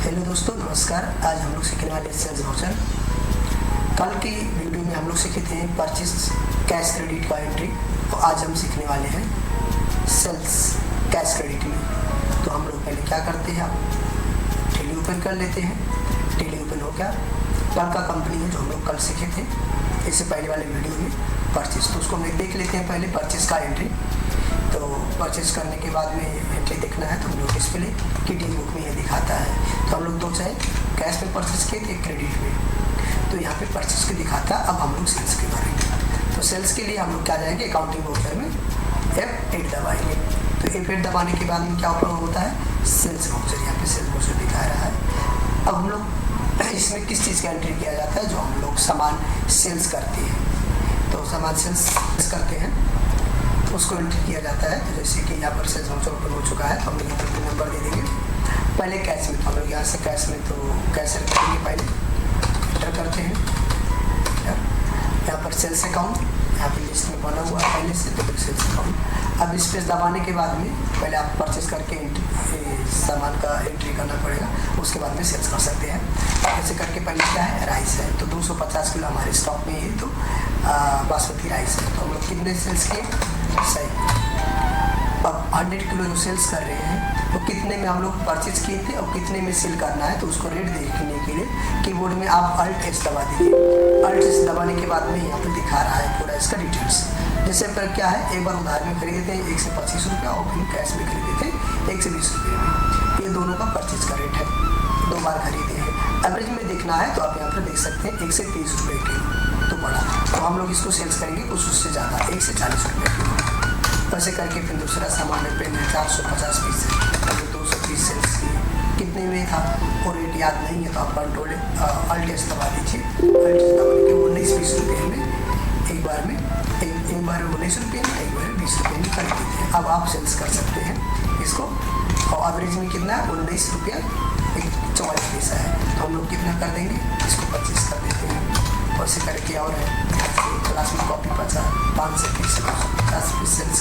Hello दोस्तों, नमस्कार। आज हम लोग सीखने वाले सेल्स वाउचर। कल की वीडियो में हम लोग सीखे थे परचेज कैश क्रेडिट का एंट्री, तो आज हम सीखने वाले हैं सेल्स कैश क्रेडिट में। तो हम लोग पहले क्या करते हैं, आप टेली ओपन कर लेते हैं। टेली ओपन हो गया, कल का कंपनी है जो हम लोग कल सीखे थे इससे पहले वाले वीडियो में परचेज, तो उसको हम देख लेते हैं पहले परचेज का एंट्री। तो परचेज करने के बाद में एंट्री देखना है तो हम लोग डिस्प्ले की डी बुक में ये दिखाता है। तो हम लोग दो चाहे कैश में परचेज किए थे, क्रेडिट में, तो यहाँ पे परचेज के दिखाता है। अब हम लोग सेल्स के बारे में, तो सेल्स के लिए हम लोग क्या जाएंगे, अकाउंटिंग वाउचर में F8 दबाएंगे। तो F8 दबाने के बाद में क्या ओपन होता है, सेल्स वाउचर। यहाँ पे सेल्स वाउचर दिखा रहा है। अब हम लोग इसमें किस चीज़ का एंट्री किया जाता है, जो हम लोग सामान सेल्स करते हैं, तो सामान सेल्स करते हैं उसको एंट्री किया जाता है। तो जैसे कि यहाँ पर सेल्स वाउचर ओपन हो चुका है, तो हम लोग यहाँ पर नंबर दे देंगे। पहले कैश में, तो हम लोग यहाँ से कैश में तो कैश रखेंगे, पहले एंटर करते हैं। यहाँ पर सेल्स अकाउंट, यहाँ पर लिस्ट में बना हुआ है पहले से, तो सेल्स अकाउंट। अब इस पे दबाने के बाद में पहले आप परचेज करके सामान का एंट्री करना पड़ेगा, उसके बाद में सेल्स कर सकते हैं। ऐसे करके पहले क्या है, राइस है, तो 250 किलो हमारे स्टॉक में है, तो बासमती राइस है। तो हम लोग कितने सेल्स किए, सही। अब 100 किलो जो सेल्स कर रहे हैं तो कितने में हम लोग परचेज किए थे और कितने में सेल करना है, तो उसको रेट देखने के लिए कीबोर्ड में आप Alt+S दबा दीजिए। Alt+S दबाने के बाद में यहाँ पर दिखा रहा है पूरा इसका डिटेल्स। जैसे पर क्या है, एक बार उधार में खरीदे थे 1 से 25 रुपया और फिर कैश में खरीदे थे 1 से 20 रुपये में। ये दोनों का परचेज का रेट है, 2 बार खरीदे हैं। एवरेज में देखना है तो आप यहाँ पर देख सकते हैं 1 से 30 रुपये किलो, तो बड़ा। तो हम लोग इसको सेल्स करेंगे कुछ उससे ज़्यादा, 1 से 40 रुपये किलो। ऐसे करके फिर दूसरा सामान है, पेन है, 450 पीस है, 230 सेल्स की कितने में था और रेट याद नहीं है, तो आप कंट्रोल Alt+S दबा दीजिए। Alt+S दबाने के 19-20 रुपये में एक बार में 19 रुपये में, एक बार में 20 रुपये में खरीद देते हैं। अब आप सेल्स कर सकते हैं इसको। और एवरेज में कितना है, 19 रुपया 44 पैसा है, तो हम लोग कितना कर देंगे, इसको 25 कर देते हैं। और ऐसे करके और है क्लास में कॉपी 5 से 50 पीस सेल्स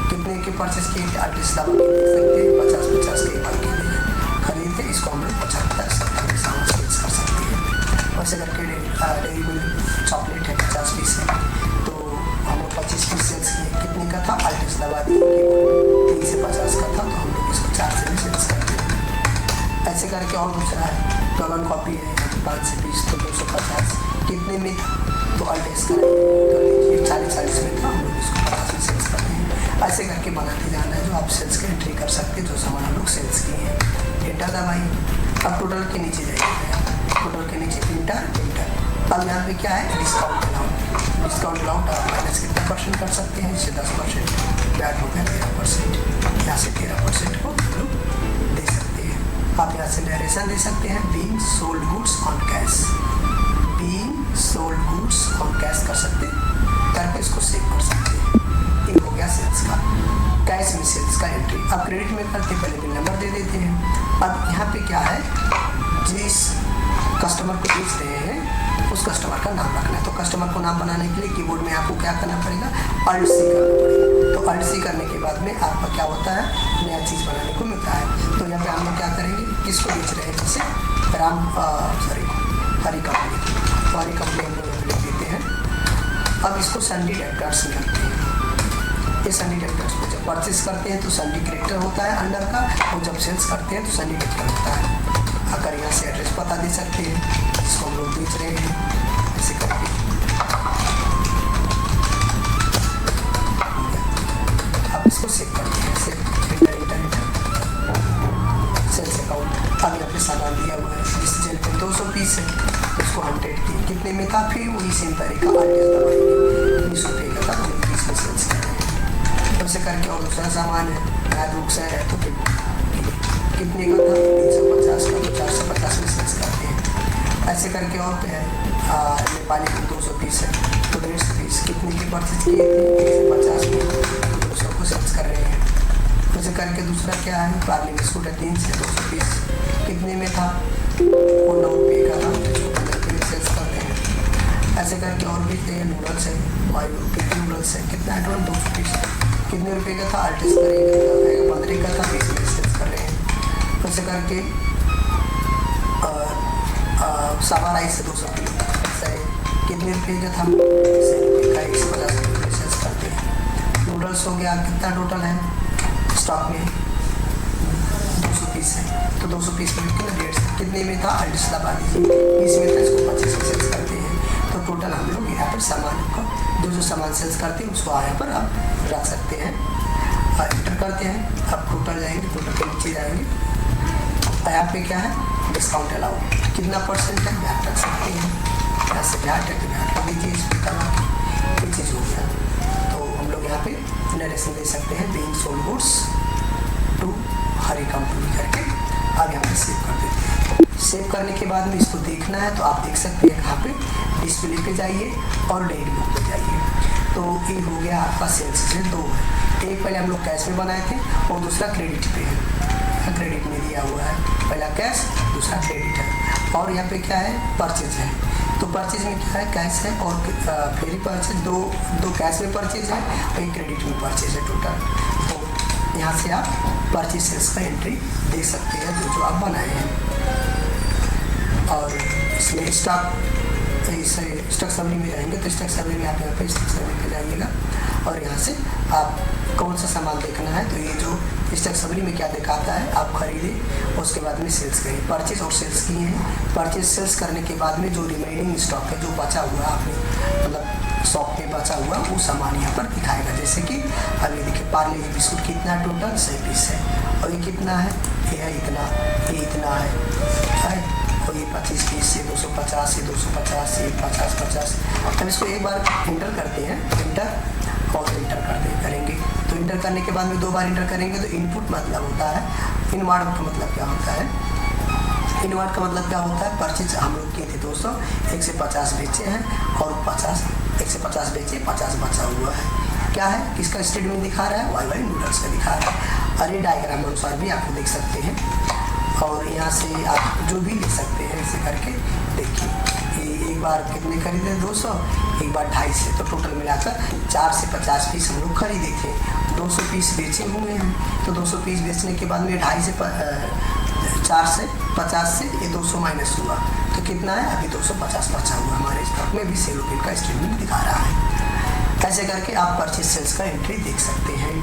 कितने के परचेज किए थे, Alt+S दबा के देख सकते हैं। 50 के बार के लिए खरीदते, इसको हम लोग 75 के सामान सेल्स कर सकते हैं। वैसे करके डेयरी मिल्क चॉकलेट है 50 पीस है, तो हम लोग 25 पीस सेल्स किए। कितने का था, Alt+S दबा दिए, 3 से 50 का था, तो हम लोग इसको 4 से भी सेल्स करते हैं। ऐसे करके और दूसरा है कॉलम कॉपी है 5 से 20, तो 250 कितने में था, तो Alt+S कर लीजिए। 40 में था, हम लोग इसको 50 में सेल्स करते हैं। ऐसे करके बनाते जाना है, जो आप सेल्स की एंट्री कर सकते हैं, जो सामान हम लोग सेल्स किए हैं। एंटर दबाइए। अब टोटल के नीचे जाइए, टोटल के नीचे इंटर। अब यहाँ पे क्या है, डिस्काउंट अलाउंट आप माइनस कितना परसेंट कर सकते हैं, इससे 10% बैट हो गया 13%, यहाँ से 13% को लोग दे सकते हैं। आप यहाँ से नरेशन दे सकते हैं, being sold goods on cash, being sold goods on cash कर सकते हैं, करके इसको सेव कर सकते हैं। ये हो गया सेल्स का, कैश में सेल्स का एंट्री। अब क्रेडिट में करते पहले बिल नंबर दे देते हैं। अब यहाँ पे क्या है, जिस कस्टमर को बेच रहे हैं उस कस्टमर का नाम रखना है। तो कस्टमर को नाम बनाने के लिए कीबोर्ड में आपको क्या करना पड़ेगा, Alt+C करना पड़ेगा। तो Alt+C करने के बाद में आपका क्या होता है, नया चीज़ बनाने को मिलता है। तो यहाँ पे हम लोग क्या करेंगे, किसको बेच रहे हैं, जैसे हरी कंपनी, तो हरी कंपनी हम लोग लिख देते हैं। अब इसको सन्डी डेब्टर्स में रखते हैं। ये सन्डी डेब्टर्स में जब परचेज करते हैं तो सन्डी क्रेडिटर होता है अंडर का, और जब सेल्स करते हैं तो सन्डी डेब्टर होता है। अगर यहाँ से एड्रेस पता दे सकते हैं, इसको हम लोग बेच रहे हैं, ऐसे करके। अब इसको सेव करते हैं, सेल्स अकाउंट। अब यहाँ पे सामान दिया हुआ है, जिस जेल पे 200 पीस है, उसको 100 की कितने में था, फिर वही सेम तरीका Alt+S दबाएंगे, 20 रुपये का था, तो 20 में सेल्स कर रहे हैं। तब से करके और दूसरा सामान है, बुक्स है, तो फिर कितने का था, 350 का, तो 450 में सेल्स करते हैं। ऐसे करके और क्या है, नेपाली में 200 पीस है, तो 150 पीस कितने की परचेज किए थे, 150 में, 200 को सेल्स कर रहे हैं। ऐसे करके दूसरा क्या है, पार्ले बिस्कुट है 3 से 200 पीस, कितने में था, वो 9 रुपये का था, 15 रुपये में सेल्स करते हैं। ऐसे करके और भी नूडल्स है, 5 रुपये के नूडल्स है, कितना है, 200 पीस, कितने रुपये का था, Alt+S करेंगे, 15 का था, 20 में सेल्स कर रहे हैं। ऐसे करके सावा राइस है 200 किलो, कितने रुपये का था, 150 रुपये सेल्स करते हैं। नूडल्स हो गया, कितना टोटल है स्टॉक में, 200 पीस है, तो 200 पीस में कितने में था, 28 लगा दीजिए, 20 में था, इसको 25 में सेल्स करते हैं। तो टोटल हम लोग यहाँ पर सामान को जो सामान सेल्स करते हैं उसको यहाँ पर आप रख सकते हैं। इंटर करते हैं, आप टोटल जाएंगे, टोटल के नीचे जाएंगे, यहाँ पे क्या है डिस्काउंट अलाउ, कितना परसेंट है ब्याज रख सकते हैं, यहाँ से ब्याज रख कर दीजिए, इसमें ये चीज़ हो गया। तो हम लोग यहाँ पे नरेशन दे सकते हैं, being sold goods to Hari company करके, अब यहाँ पे सेव कर देते हैं। सेव करने के बाद में इसको देखना है तो आप देख सकते हैं, कहाँ पे डिस्प्ले पे जाइए और डेट बुक पे जाइए। तो ये हो गया आपका सेल्स से दो है, एक पहले हम लोग कैश में बनाए थे और दूसरा क्रेडिट पे है, क्रेडिट में दिया हुआ है, पहला कैश दूसरा क्रेडिट है। और यहाँ पे क्या है परचेज है, तो परचेज में क्या है कैश है और फिर परचेज दो कैश में परचेज है और एक क्रेडिट में परचेज है टोटल। तो यहाँ से आप परचेज सेल्स का एंट्री दे सकते हैं जो आप बनाए हैं। और इसमें स्टॉक समरी में जाएंगे तो स्टॉक समरी में आप यहाँ पे स्टॉक समरी पे जाइएगा और यहाँ से आप कौन सा सामान देखना है, तो ये जो स्टॉक समरी में क्या दिखाता है आप खरीदे, उसके बाद में सेल्स करें, परचेज और सेल्स किए हैं। परचेज सेल्स करने के बाद में जो रिमेनिंग स्टॉक है, जो बचा हुआ आपने मतलब शॉप में बचा हुआ वो सामान यहाँ पर दिखाएगा। जैसे कि अभी देखिए पार्ले जी बिस्कुट कितना टोटल 100 पीस है, और ये कितना है, ये है इतना, ये इतना है और ये 25 पीस से 250 से 250 से 50। अब इसको एक बार इंटर करते हैं, इंटर और इंटर करेंगे। तो इंटर करने के बाद में 2 बार इंटर करेंगे तो इनपुट मतलब होता है, इनवर्ड का मतलब क्या होता है, इनवर्ड का मतलब क्या होता है, परचेज हम लोग किए थे 200, 1 से 50 बेचे हैं और 1 से 50 बेचे, 50 बचा हुआ है। क्या है, किसका स्टेटमेंट दिखा रहा है, वाई नूडल्स का दिखा रहा है। अरे डायग्राम अनुसार भी आपको देख सकते हैं और यहाँ से आप जो भी ले सकते हैं ऐसे करके देखिए। एक बार कितने खरीदे 200, एक बार 250 से, तो टोटल मिलाकर 4 से 50 पीस हम लोग खरीदे थे, 200 पीस बेचे हुए हैं। तो 200 पीस बेचने के बाद में 250 से 4 से 50 से ये 200 माइनस हुआ, तो कितना है अभी 250 बचा हुआ हमारे स्टॉक में भी सेल का स्टेटमेंट दिखा रहा है। ऐसे करके आप परचेज सेल्स का एंट्री देख सकते हैं।